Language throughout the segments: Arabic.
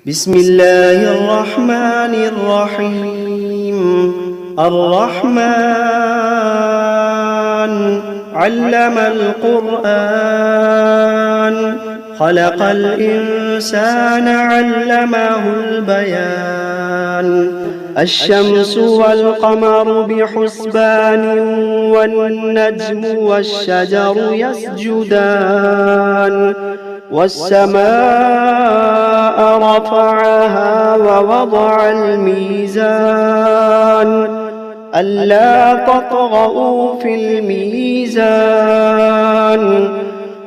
بسم الله الرحمن الرحيم. الرحمن علم القرآن، خلق الإنسان علمه البيان. الشمس والقمر بحسبان، والنجم والشجر يسجدان. والسماء رفعها ووضع الميزان، ألا تطغوا في الميزان.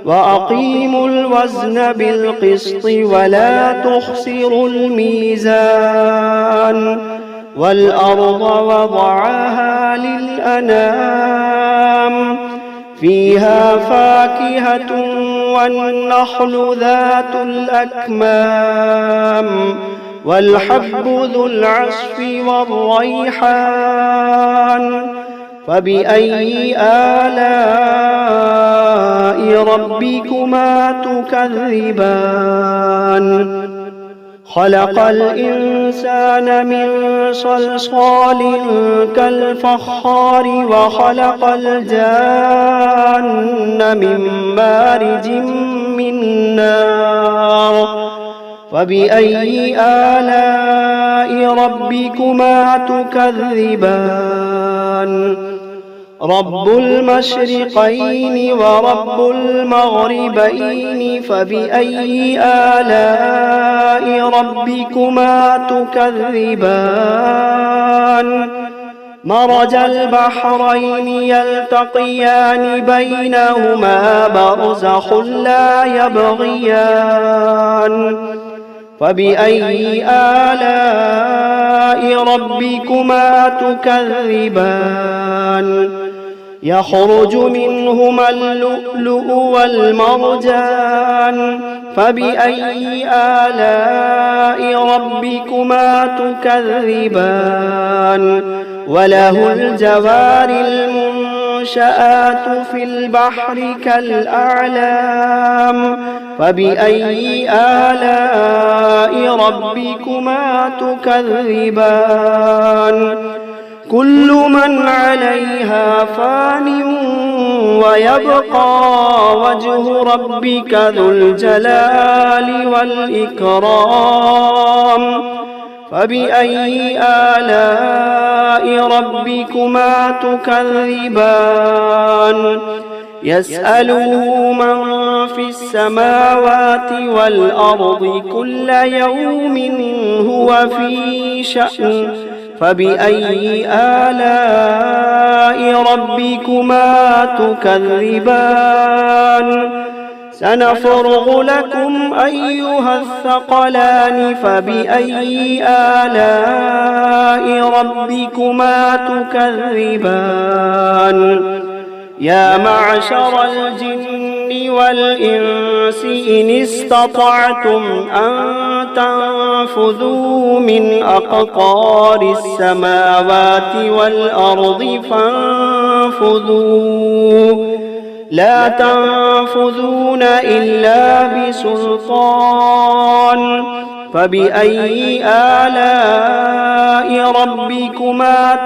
وأقيموا الوزن بالقسط ولا تخسروا الميزان. والأرض وضعها للأنام، فيها فاكهة والنخل ذات الأكمام، والحب ذو العصف والريحان. فبأي آلاء ربكما تكذبان؟ خلق الإنسان من صلصال كالفخار، وخلق الجان من مارج من نار. فبأي آلاء ربكما تكذبان؟ رب المشرقين ورب المغربين، فبأي آلاء ربكما تكذبان؟ مرج البحرين يلتقيان، بينهما برزخ لا يبغيان. فبأي آلاء ربكما تكذبان؟ يخرج منهما اللؤلؤ والمرجان. فبأي آلاء ربكما تكذبان؟ وله الجوار المنشآت في البحر كالأعلام. فبأي آلاء ربكما تكذبان؟ كل من عليها فان، ويبقى وجه ربك ذو الجلال والإكرام. فبأي آلاء ربكما تكذبان؟ يسأله من في السماوات والأرض كل يوم هو في شأن. فبأي آلاء ربكما تكذبان؟ سنفرغ لكم أيها الثقلان. فبأي آلاء ربكما تكذبان؟ يا معشر الجن والإنس إن استطعتم أن تنفذوا من أقطار السماوات والأرض فانفذوا، لا تنفذون إلا بسلطان. فبأي آلاء ربكما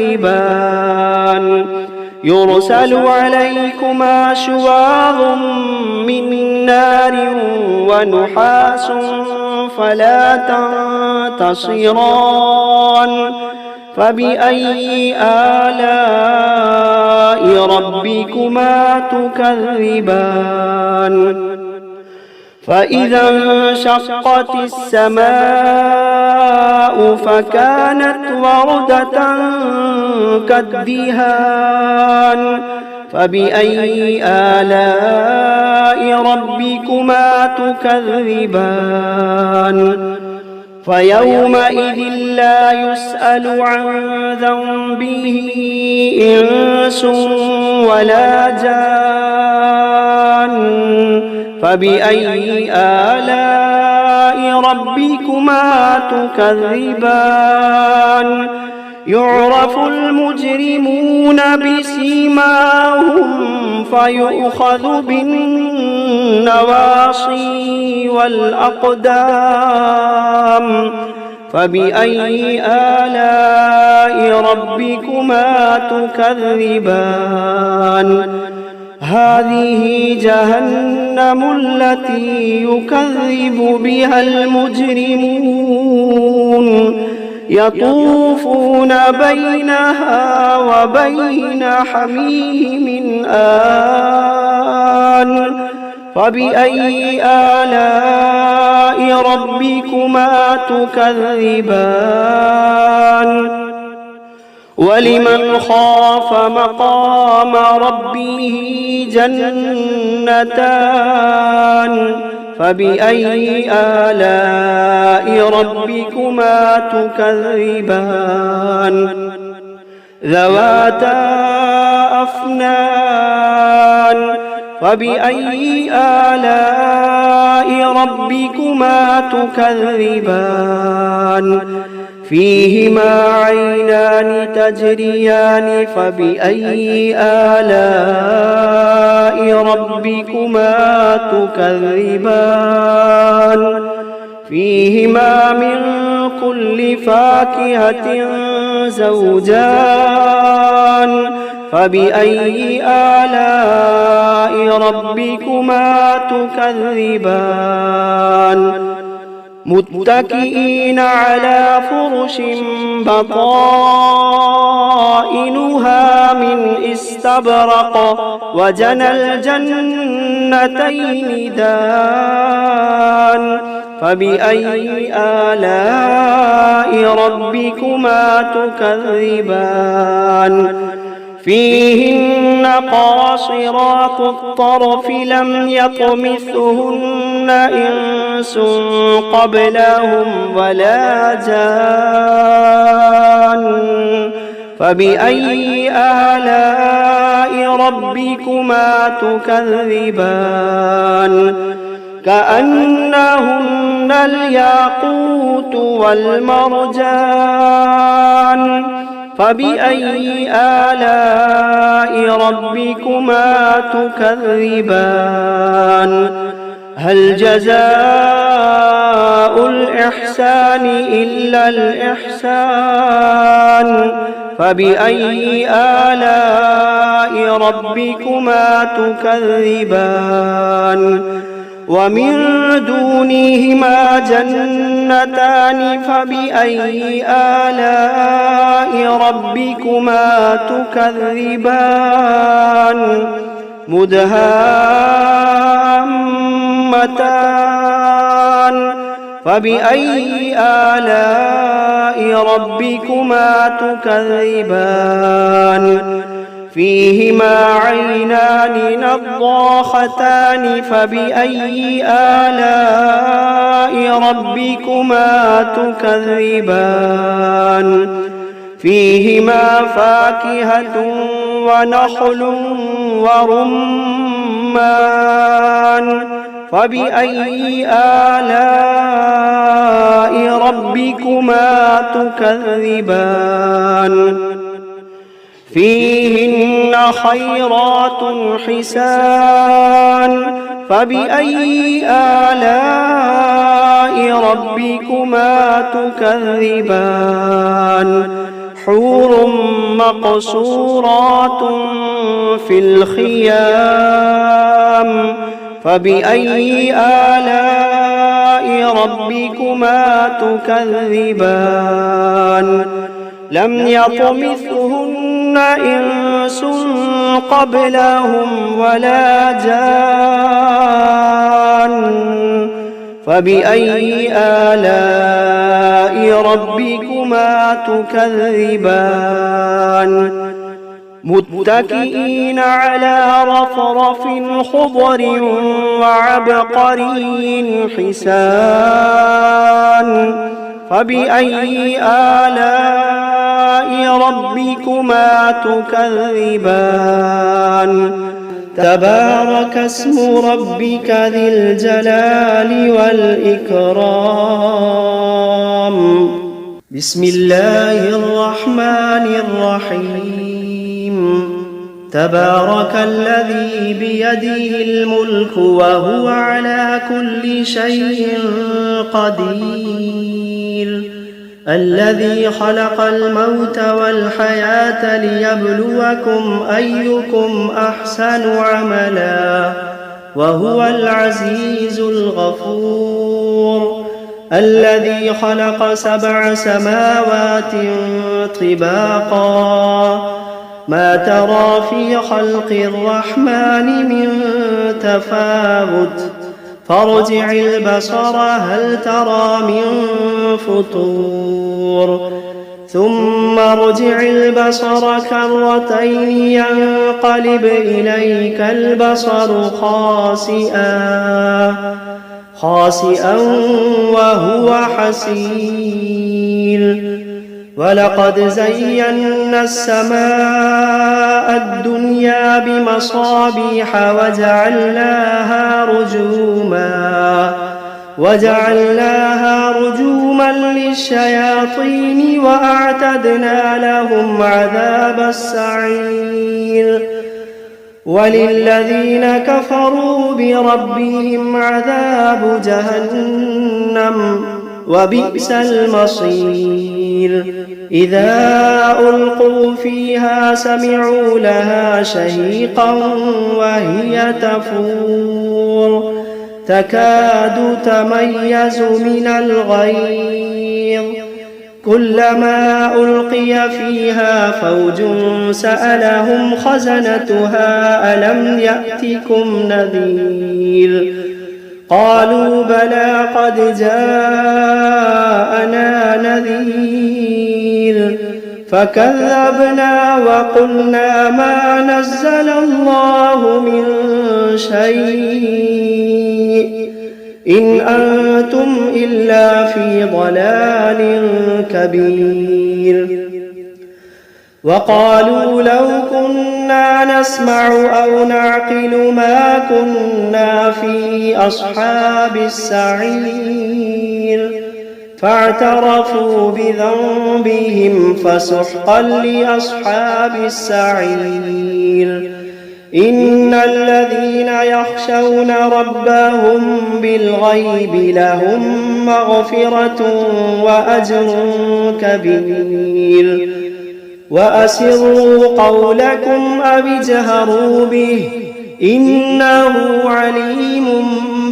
تكذبان؟ يرسل عليكما شواظ من نار ونحاس فلا تنتصران. فبأي آلاء ربكما تكذبان؟ فإذا انشقت السماء فكانت وردة كالدهان. فبأي آلاء ربكما تكذبان؟ فيومئذ لا يسأل عن ذنبه إنس ولا جان. فبأي آلاء ربكما تكذبان؟ يعرف المجرمون بسيماهم فيؤخذ بالنواصي النواصي والأقدام فبأي آلاء ربكما تكذبان هذه جهنم التي يكذب بها المجرمون يطوفون بينها وبين حميم آن فبأي آلاء ربكما تكذبان ولمن خاف مقام ربه جنتان فبأي آلاء ربكما تكذبان ذواتا أفنان فبأي آلاء ربكما تكذبان فيهما عينان تجريان فبأي آلاء ربكما تكذبان فيهما من كل فاكهة زوجان فبأي آلاء ربكما تكذبان متكئين على فرش بطائنها من استبرق وجنى الجنتين دان فبأي آلاء ربكما تكذبان فيهن قاصرات الطرف لم يطمثهن إنس قبلهم ولا جان فبأي آلاء ربكما تكذبان كأنهن الياقوت والمرجان فبأي آلاء ربكما تكذبان هل جزاء الإحسان إلا الإحسان فبأي آلاء ربكما تكذبان ومن دونهما جنتان فبأي آلاء ربكما تكذبان مدهامتان فبأي آلاء ربكما تكذبان فيهما عينان نضاختان فبأي آلاء ربكما تكذبان فيهما فاكهة ونخل ورمان فبأي آلاء ربكما تكذبان فيهن خيرات حسان فبأي آلاء ربكما تكذبان حور مقصورات في الخيام فبأي آلاء ربكما تكذبان لم يطمثهن إنس قبلهم ولا جان فبأي آلاء ربكما تكذبان متكئين على رفرف خضر وعبقري حسان فبأي آلاء ربكما تكذبان تبارك اسم ربك ذي الجلال والإكرام بسم الله الرحمن الرحيم تبارك الذي بيده الملك وهو على كل شيء قدير الذي خلق الموت والحياة ليبلوكم أيكم أحسن عملا وهو العزيز الغفور الذي خلق 7 سماوات طباقا ما ترى في خلق الرحمن من تفاوت فارجع البصر هل ترى من فطور ثم ارجع البصر كرتين ينقلب إليك البصر خاسئا وهو حسير ولقد زينا السماء الدنيا بمصابيح وجعلناها رجوما للشياطين وأعتدنا لهم عذاب السعير وللذين كفروا بربهم عذاب جهنم وبئس المصير إذا ألقوا فيها سمعوا لها شهيقا وهي تفور تكاد تميز من الغيظ كلما ألقي فيها فوج سألهم خزنتها ألم يأتكم نذير قالوا بلى قد جاءنا نذير فكذبنا وقلنا ما نزل الله من شيء إن أنتم إلا في ضلال كبير وقالوا لو كنا نسمع أو نعقل ما كنا في أصحاب السعير فاعترفوا بذنبهم فسحقا لأصحاب السعير إن الذين يخشون ربهم بالغيب لهم مغفرة وأجر كبير وأسروا قولكم أو اجهروا به إنه عليم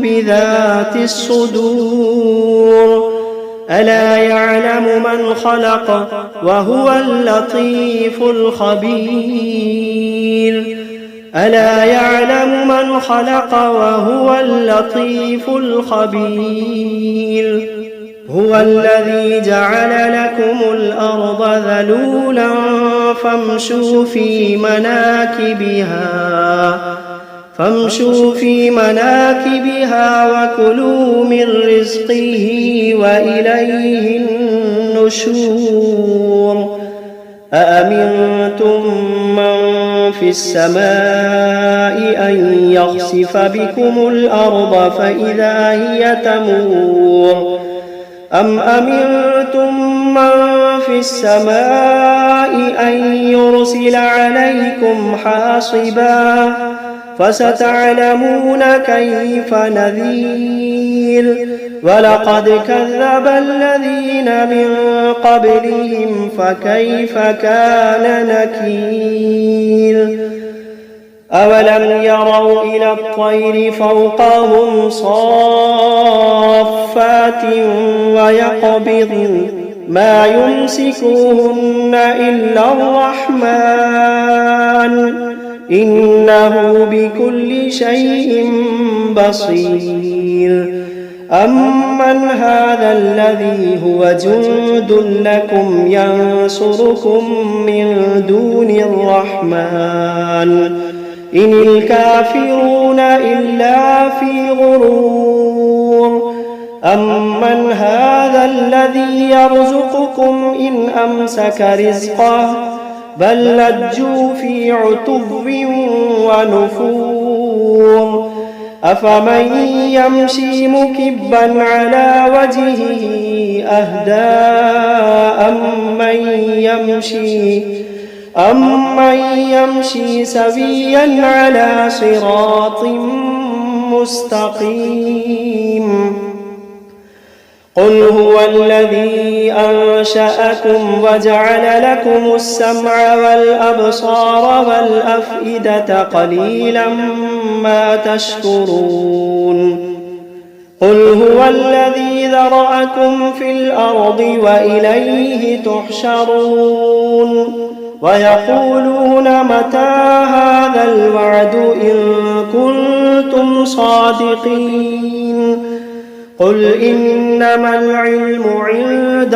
بذات الصدور ألا يعلم من خلق وهو اللطيف الخبير ألا يعلم من خلق وهو اللطيف الخبير هو الذي جعل لكم الأرض ذلولا فامشوا في مناكبها وكلوا من رزقه وإليه النشور أأمنتم من في السماء أن يخسف بكم الأرض فإذا هي تمور أم أمنتم من في السماء أن يرسل عليكم حاصبا فستعلمون كيف نذير ولقد كذب الذين من قبلهم فكيف كان نكير أولم يروا إلى الطير فوقهم صافات ويقبضن ما يمسكوهن إلا الرحمن إنه بكل شيء بصير أمن هذا الذي هو جند لكم ينصركم من دون الرحمن إن الكافرون إلا في غرور أمن هذا الذي يرزقكم إن أمسك رزقه بل لجوا في عتب ونفور أفمن يمشي مكبا على أمن يمشي سويا على صراط مستقيم قل هو الذي أنشأكم وجعل لكم السمع والأبصار والأفئدة قليلا ما تشكرون قل هو الذي ذرأكم في الأرض وإليه تحشرون ويقولون متى هذا الوعد إن كنتم صادقين قل إنما العلم عند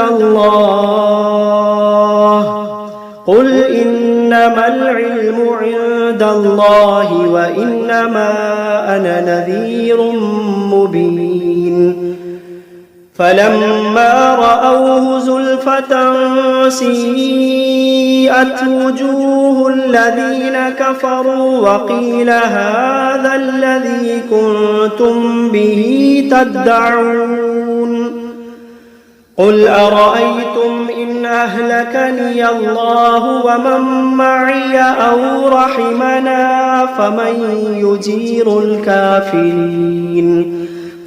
الله وإنما أنا نذير مبين فلما رأوه زلفة سيئت وجوه الذين كفروا وقيل هذا الذي كنتم به تدعون قل أرأيتم إن أهلكني الله ومن معي أو رحمنا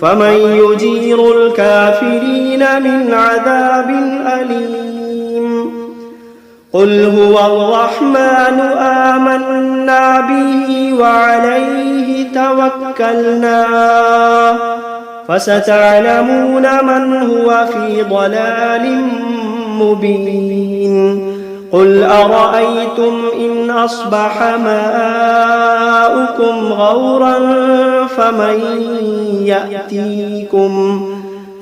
فمن يجير الكافرين من عذاب أليم قل هو الرحمن آمنا به وعليه توكلنا فستعلمون من هو في ضلال مبين قل أرأيتم إن أصبح ماؤكم غورا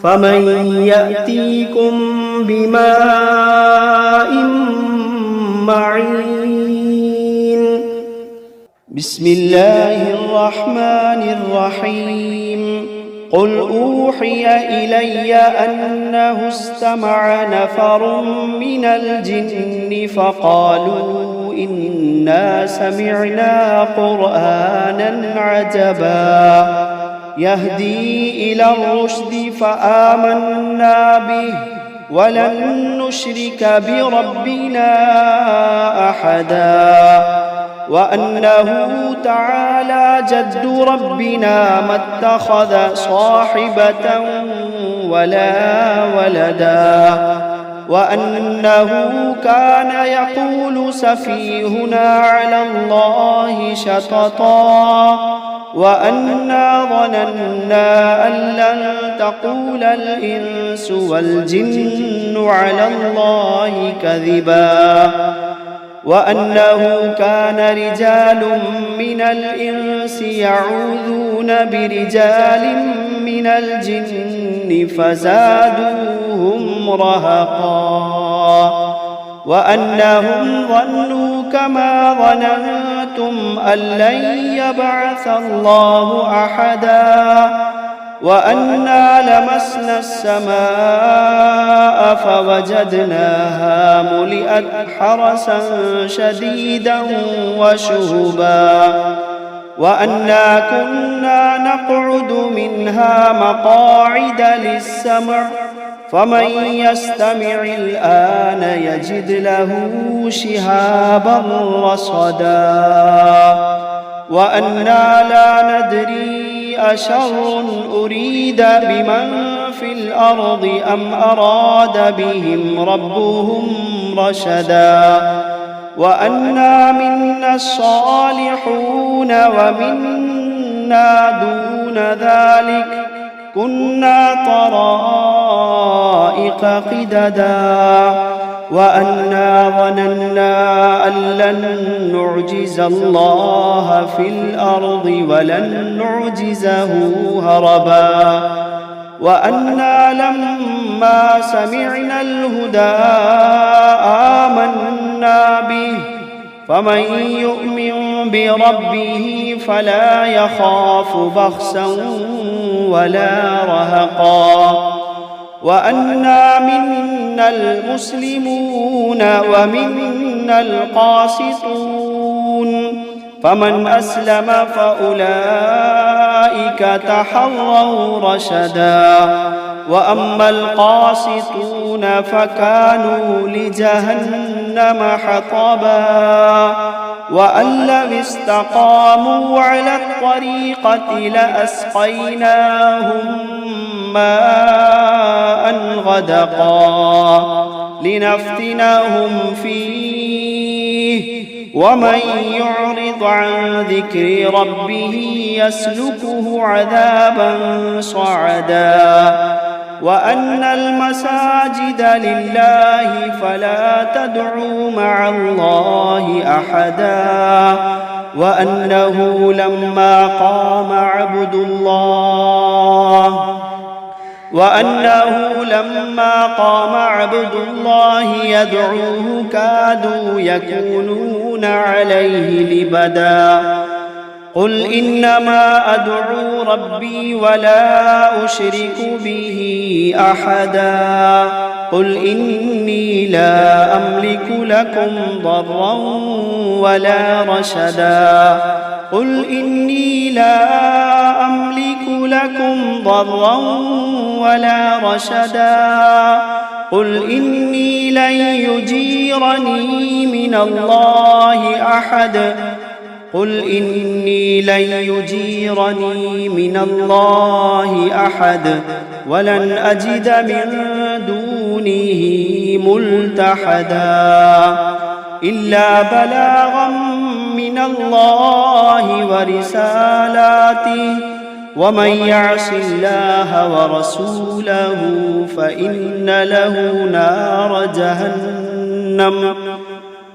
فمن يأتيكم بماء معين بسم الله الرحمن الرحيم قل أوحي إلي أنه استمع نفر من الجن فقالوا إنا سمعنا قرآنا عجبا يهدي إلى الرشد فآمنا به ولن نشرك بربنا أحدا وأنه تعالى جد ربنا ما اتخذ صاحبة ولا ولدا وأنه كان يقول سفيهنا على الله شططا وأنا ظننا أن لن تقول الإنس والجن على الله كذبا وأنه كان رجال من الإنس يعوذون برجال من الجن فزادوهم رهقا وأنهم ظنوا كما ظننتم أن لن يبعث الله أحدا وأنا لمسنا السماء فوجدناها ملئت حرسا شديدا وشهبا وأنا كنا نقعد منها مقاعد للسمع فمن يستمع الآن يجد له شهابا رصدا وأنا لا ندري أشر أريد بمن في الأرض أم أراد بهم ربهم رشدا وأنا منا الصالحون ومنا دون ذلك كنا طرائق قددا وأنا ظننا أن لن نعجز الله في الأرض ولن نعجزه هربا وأنا لما سمعنا الهدى آمنا به فمن يؤمن بربه فلا يخاف بخسا ولا رهقا وأنا منا المسلمون ومنا القاسطون فمن أسلم فأولئك تحروا رشدا وأما القاسطون فكانوا لجهنم حطبا وأن لو استقاموا على الطريقة لأسقيناهم ماء غدقا لنفتنهم فيه ومن يعرض عن ذكر ربه يسلكه عذابا صعدا وأن المساجد لله فلا تدعوا مع الله أحدا وأنه لما قام عبد الله يدعوه كادوا يكونون عليه لبدا قل إنما أدعو ربي ولا أشرك به أحدا قل إني لا أملك لكم ضرا ولا رشدا قل إني لا أملك لكم ضرا ولا رشدا قل إني لن يجيرني من الله أحد قل إني لن يجيرني من الله أحد ولن أجد من دونه ملتحدا إلا بلاغا من الله ورسالاته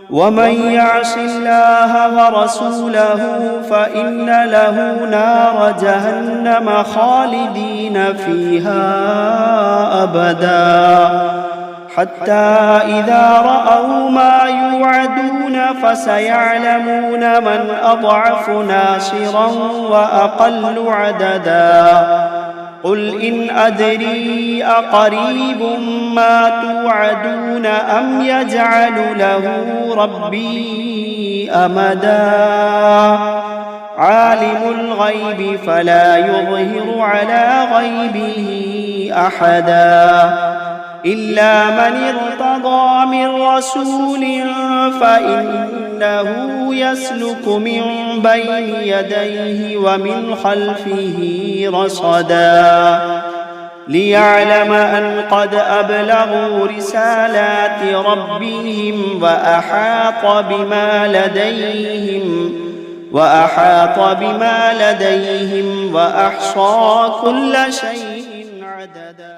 ومن يعص الله ورسوله فإن له نار جهنم خالدين فيها أبدا حتى إذا رأوا ما يوعدون فسيعلمون من أضعف ناصرا وأقل عددا قل إن أدري أقريب ما توعدون أم يجعل له ربي أمدا عالم الغيب فلا يظهر على غيبه أحدا إلا من ارتضى من رسول فإنه يسلك من بين يديه ومن خلفه رصدا ليعلم أن قد أبلغوا رسالات ربهم وأحاط بما لديهم وأحصى كل شيء عددا.